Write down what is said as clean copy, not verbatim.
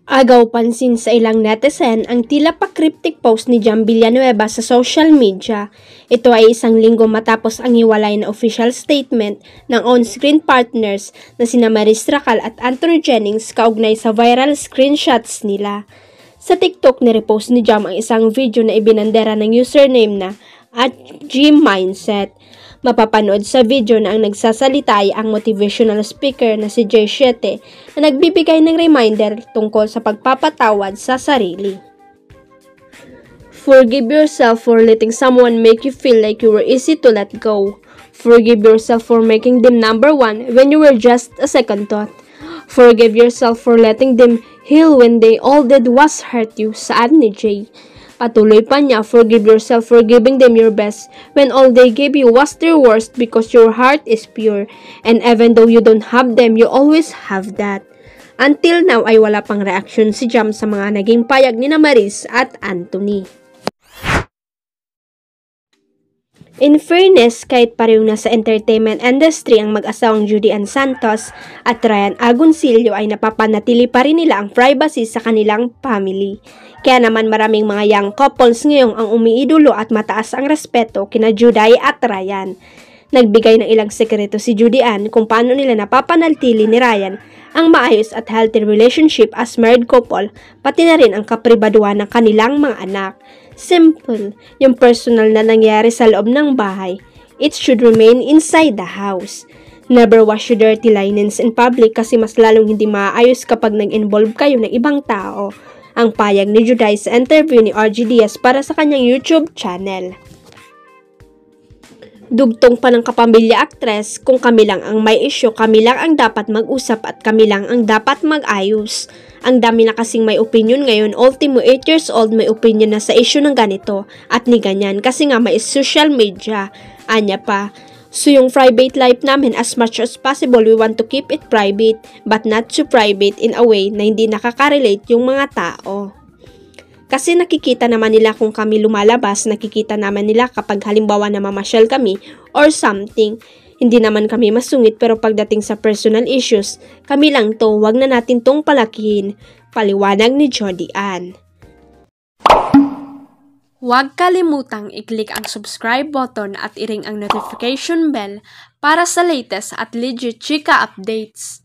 Agaw pansin sa ilang netizen ang tila pa-cryptic post ni Jam Villanueva sa social media. Ito ay isang linggo matapos ang hiwalay na official statement ng on-screen partners na sina Maris Racal at Anthony Jennings kaugnay sa viral screenshots nila. Sa TikTok, nirepost ni Jam ang isang video na ibinandera ng username na @GMindset. Mapapanood sa video na ang nagsasalita ay ang motivational speaker na si Jay7 na nagbibigay ng reminder tungkol sa pagpapatawad sa sarili. Forgive yourself for letting someone make you feel like you were easy to let go. Forgive yourself for making them number one when you were just a second thought. Forgive yourself for letting them heal when they all did was hurt you, saad ni Jay. Patuloy pa niya, forgive yourself for giving them your best when all they gave you was their worst because your heart is pure. And even though you don't have them, you always have that. Until now ay wala pang reaksyon si Jam sa mga naging payag ni Maris at Anthony. In fairness, kahit pareho na sa entertainment industry ang mag-asawang Judy Ann Santos at Ryan Agoncillo ay napapanatili pa rin nila ang privacy sa kanilang family. Kaya naman maraming mga young couples ngayong ang umiidolo at mataas ang respeto kina Judy at Ryan. Nagbigay ng ilang sekreto si Judy Ann kung paano nila napapanatili ni Ryan ang maayos at healthy relationship as married couple, pati na rin ang kapribaduhan ng kanilang mga anak. Simple, yung personal na nangyari sa loob ng bahay, it should remain inside the house. Never wash your dirty linens in public kasi mas lalong hindi maayos kapag nag-involve kayo ng ibang tao. Ang payag ni Judy sa interview ni RG Diaz para sa kanyang YouTube channel. Dugtong pa ng kapamilya aktres, kung kami lang ang may issue, kami lang ang dapat mag-usap at kami lang ang dapat mag-ayos. Ang dami na kasing may opinion ngayon, ultimo 8 years old may opinion na sa issue ng ganito at ni ganyan kasi nga may social media. Anya pa, so yung private life namin as much as possible we want to keep it private but not too private in a way na hindi nakaka-relate yung mga tao. Kasi nakikita naman nila kung kami lumalabas, nakikita naman nila kapag halimbawa na mamasyal kami or something. Hindi naman kami masungit pero pagdating sa personal issues, kami lang to, wag na natin tong palakihin. Paliwanag ni Judy Ann. Huwag kalimutang i-click ang subscribe button at i-ring ang notification bell para sa latest at legit chika updates.